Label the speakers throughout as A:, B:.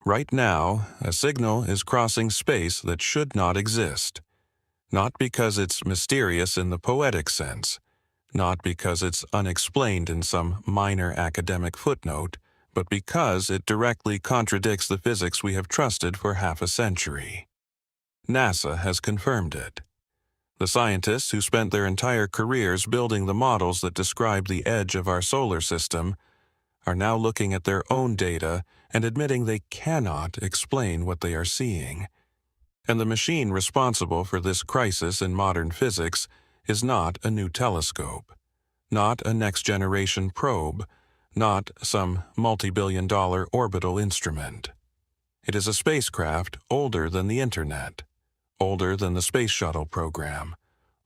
A: Right now, a signal is crossing space that should not exist. Not because it's mysterious in the poetic sense, not because it's unexplained in some minor academic footnote, but because it directly contradicts the physics we have trusted for half a century. NASA has confirmed it. The scientists who spent their entire careers building the models that describe the edge of our solar system are now looking at their own data and admitting they cannot explain what they are seeing. And the machine responsible for this crisis in modern physics is not a new telescope, not a next-generation probe, not some multi-billion-dollar orbital instrument. It is a spacecraft older than the Internet, older than the Space Shuttle program,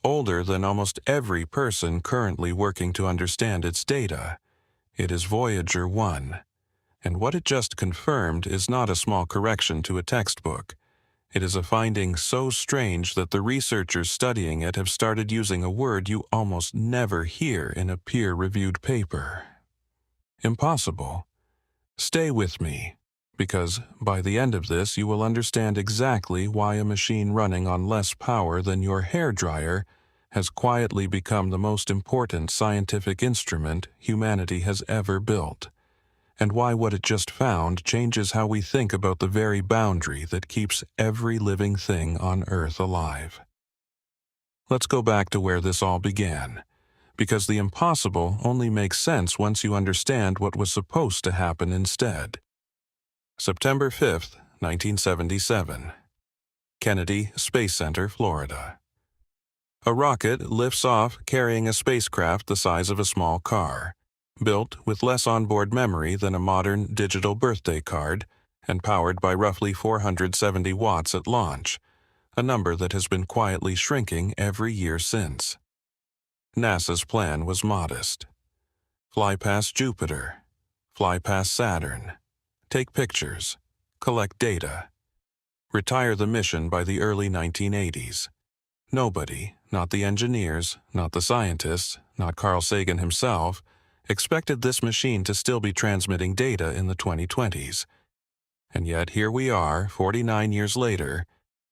A: older than almost every person currently working to understand its data. It is Voyager 1, and what it just confirmed is not a small correction to a textbook. It is a finding so strange that the researchers studying it have started using a word you almost never hear in a peer-reviewed paper. Impossible. Stay with me, because by the end of this you will understand exactly why a machine running on less power than your hairdryer has quietly become the most important scientific instrument humanity has ever built, and why what it just found changes how we think about the very boundary that keeps every living thing on Earth alive. Let's go back to where this all began, because the impossible only makes sense once you understand what was supposed to happen instead. September 5th, 1977. Kennedy Space Center, Florida. A rocket lifts off carrying a spacecraft the size of a small car, built with less onboard memory than a modern digital birthday card, and powered by roughly 470 watts at launch, a number that has been quietly shrinking every year since. NASA's plan was modest. Fly past Jupiter, fly past Saturn, take pictures, collect data, retire the mission by the early 1980s. Nobody, not the engineers, not the scientists, not Carl Sagan himself, expected this machine to still be transmitting data in the 2020s. And yet here we are, 49 years later,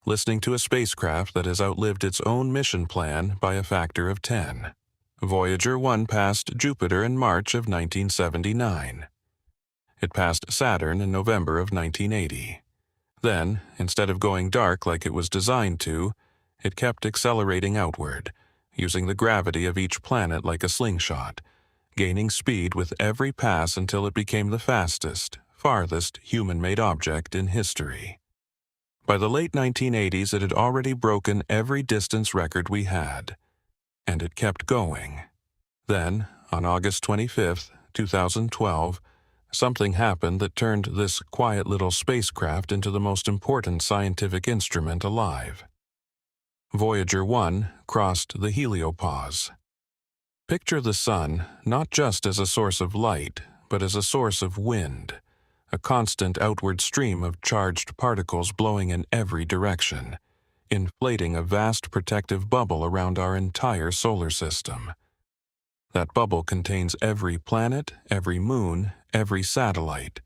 A: listening to a spacecraft that has outlived its own mission plan by a factor of 10. Voyager 1 passed Jupiter in March of 1979. It passed Saturn in November of 1980. Then, instead of going dark like it was designed to, it kept accelerating outward, using the gravity of each planet like a slingshot, gaining speed with every pass until it became the fastest, farthest human-made object in history. By the late 1980s, it had already broken every distance record we had, and it kept going. Then, on August 25, 2012, something happened that turned this quiet little spacecraft into the most important scientific instrument alive. Voyager 1 crossed the heliopause. Picture the sun not just as a source of light, but as a source of wind, a constant outward stream of charged particles blowing in every direction, inflating a vast protective bubble around our entire solar system. That bubble contains every planet, every moon, every satellite,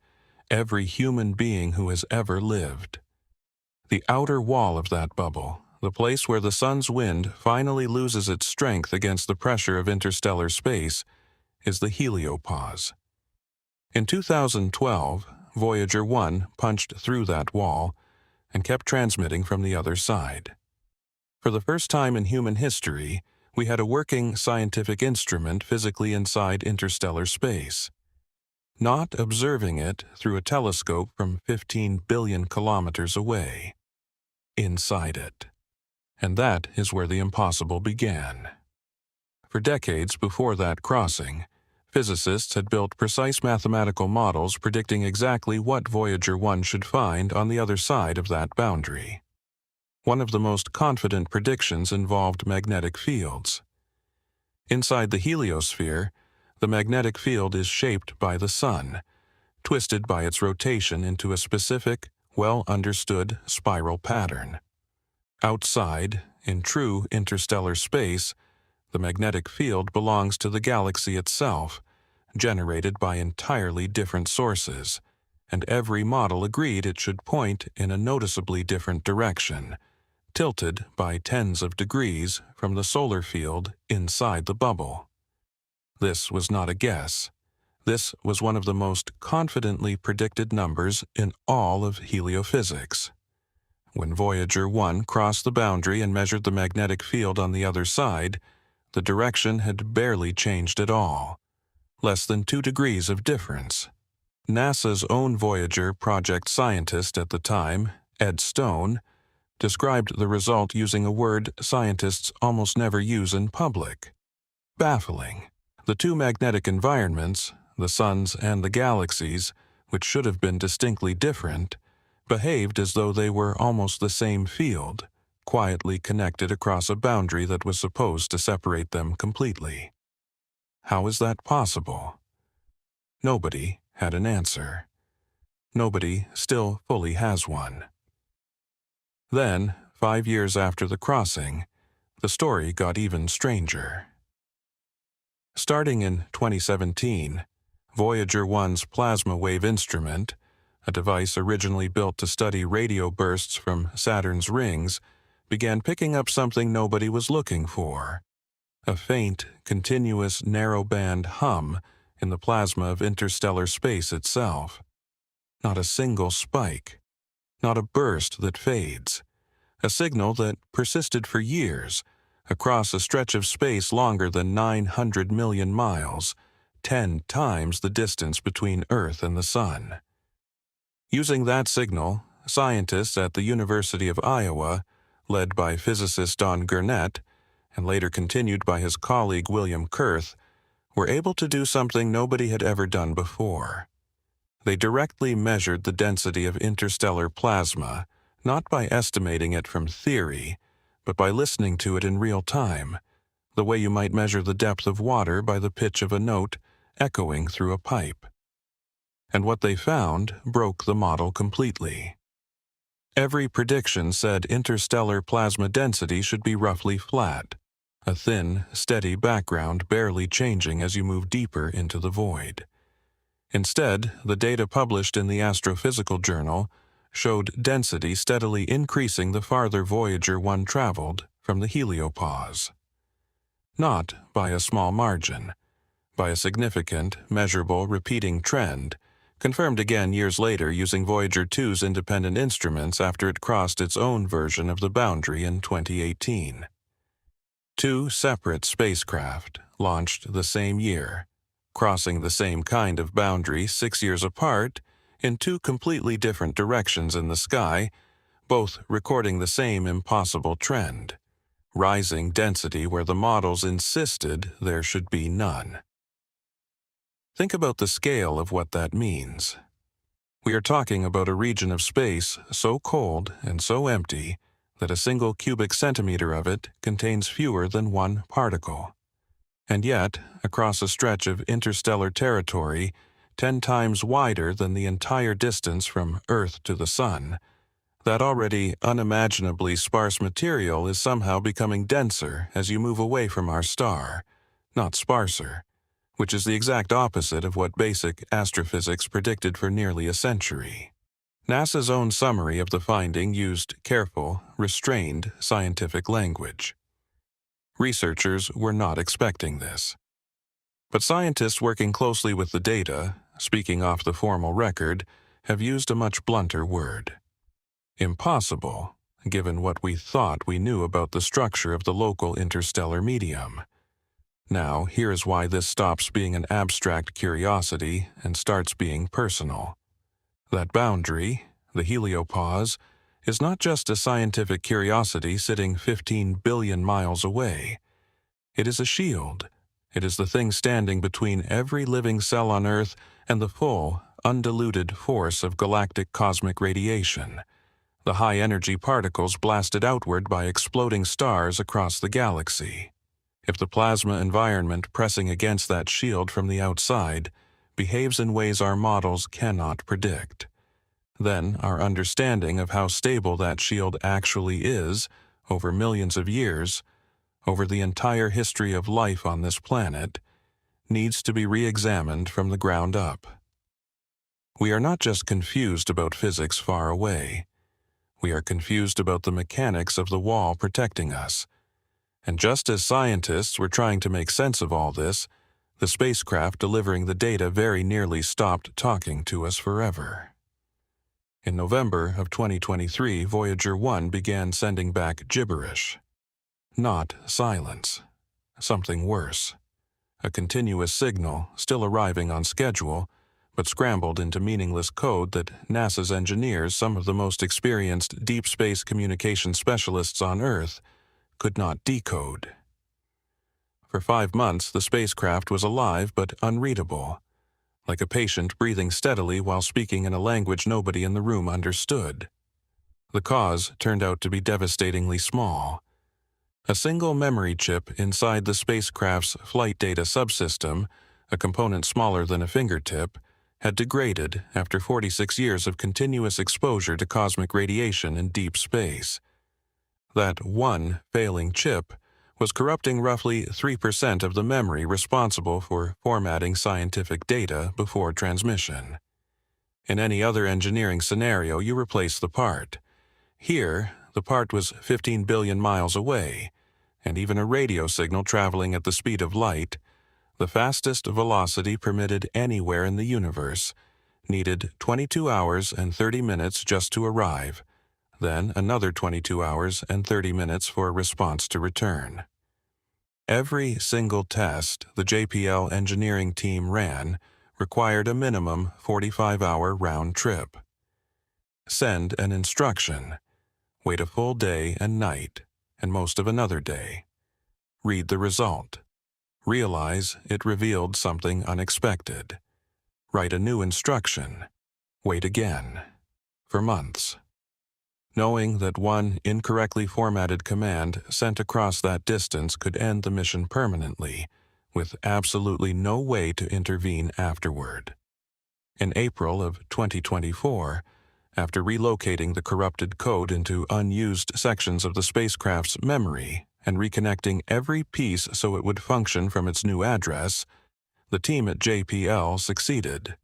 A: every human being who has ever lived. The outer wall of that bubble, the place where the sun's wind finally loses its strength against the pressure of interstellar space, is the heliopause. In 2012, Voyager 1 punched through that wall and kept transmitting from the other side. For the first time in human history, we had a working scientific instrument physically inside interstellar space, not observing it through a telescope from 15 billion kilometers away, inside it. And that is where the impossible began. For decades before that crossing, physicists had built precise mathematical models predicting exactly what Voyager 1 should find on the other side of that boundary. One of the most confident predictions involved magnetic fields. Inside the heliosphere, the magnetic field is shaped by the sun, twisted by its rotation into a specific, well-understood spiral pattern. Outside, in true interstellar space, the magnetic field belongs to the galaxy itself, generated by entirely different sources, and every model agreed it should point in a noticeably different direction, tilted by tens of degrees from the solar field inside the bubble. This was not a guess. This was one of the most confidently predicted numbers in all of heliophysics. When Voyager 1 crossed the boundary and measured the magnetic field on the other side, the direction had barely changed at all. Less than 2 degrees of difference. NASA's own Voyager project scientist at the time, Ed Stone, described the result using a word scientists almost never use in public: baffling. The two magnetic environments, the suns and the galaxies, which should have been distinctly different, behaved as though they were almost the same field, quietly connected across a boundary that was supposed to separate them completely. How is that possible? Nobody had an answer. Nobody still fully has one. Then, 5 years after the crossing, the story got even stranger. Starting in 2017, Voyager 1's plasma wave instrument, a device originally built to study radio bursts from Saturn's rings, began picking up something nobody was looking for: a faint, continuous narrowband hum in the plasma of interstellar space itself. Not a single spike. Not a burst that fades. A signal that persisted for years, across a stretch of space longer than 900 million miles, 10 times the distance between Earth and the Sun. Using that signal, scientists at the University of Iowa, led by physicist Don Gurnett, and later continued by his colleague William Kurth, were able to do something nobody had ever done before. They directly measured the density of interstellar plasma, not by estimating it from theory, but by listening to it in real time, the way you might measure the depth of water by the pitch of a note echoing through a pipe. And what they found broke the model completely. Every prediction said interstellar plasma density should be roughly flat, a thin, steady background barely changing as you move deeper into the void. Instead, the data published in the Astrophysical Journal showed density steadily increasing the farther Voyager 1 traveled from the heliopause. Not by a small margin, by a significant, measurable, repeating trend, confirmed again years later using Voyager 2's independent instruments after it crossed its own version of the boundary in 2018. 2 separate spacecraft launched the same year, crossing the same kind of boundary 6 years apart in 2 completely different directions in the sky, both recording the same impossible trend: rising density where the models insisted there should be none. Think about the scale of what that means. We are talking about a region of space so cold and so empty that a single cubic centimeter of it contains fewer than 1 particle. And yet, across a stretch of interstellar territory 10 times wider than the entire distance from Earth to the Sun, that already unimaginably sparse material is somehow becoming denser as you move away from our star, not sparser, which is the exact opposite of what basic astrophysics predicted for nearly a century. NASA's own summary of the finding used careful, restrained scientific language. Researchers were not expecting this. But scientists working closely with the data, speaking off the formal record, have used a much blunter word. Impossible, given what we thought we knew about the structure of the local interstellar medium. Now, here is why this stops being an abstract curiosity and starts being personal. That boundary, the heliopause, is not just a scientific curiosity sitting 15 billion miles away. It is a shield. It is the thing standing between every living cell on Earth and the full, undiluted force of galactic cosmic radiation, the high-energy particles blasted outward by exploding stars across the galaxy. If the plasma environment pressing against that shield from the outside behaves in ways our models cannot predict, then our understanding of how stable that shield actually is over millions of years, over the entire history of life on this planet, needs to be re-examined from the ground up. We are not just confused about physics far away. We are confused about the mechanics of the wall protecting us. And just as scientists were trying to make sense of all this, the spacecraft delivering the data very nearly stopped talking to us forever. In November of 2023, Voyager 1 began sending back gibberish. Not silence. Something worse. A continuous signal, still arriving on schedule, but scrambled into meaningless code that NASA's engineers, some of the most experienced deep space communication specialists on Earth, could not decode. For 5 months, the spacecraft was alive but unreadable, like a patient breathing steadily while speaking in a language nobody in the room understood. The cause turned out to be devastatingly small. A single memory chip inside the spacecraft's flight data subsystem, a component smaller than a fingertip, had degraded after 46 years of continuous exposure to cosmic radiation in deep space. That one failing chip was corrupting roughly 3% of the memory responsible for formatting scientific data before transmission. In any other engineering scenario, you replace the part. Here, the part was 15 billion miles away, and even a radio signal traveling at the speed of light, the fastest velocity permitted anywhere in the universe, needed 22 hours and 30 minutes just to arrive, then another 22 hours and 30 minutes for a response to return. Every single test the JPL engineering team ran required a minimum 45-hour round trip. Send an instruction. Wait a full day and night, and most of another day. Read the result. Realize it revealed something unexpected. Write a new instruction. Wait again. For months. Knowing that one incorrectly formatted command sent across that distance could end the mission permanently, with absolutely no way to intervene afterward. In April of 2024, after relocating the corrupted code into unused sections of the spacecraft's memory and reconnecting every piece so it would function from its new address, the team at JPL succeeded.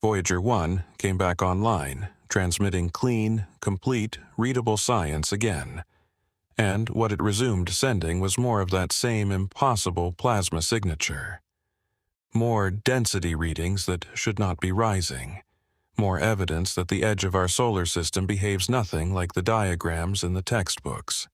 A: Voyager 1 came back online, transmitting clean, complete, readable science again. And what it resumed sending was more of that same impossible plasma signature. More density readings that should not be rising. More evidence that the edge of our solar system behaves nothing like the diagrams in the textbooks.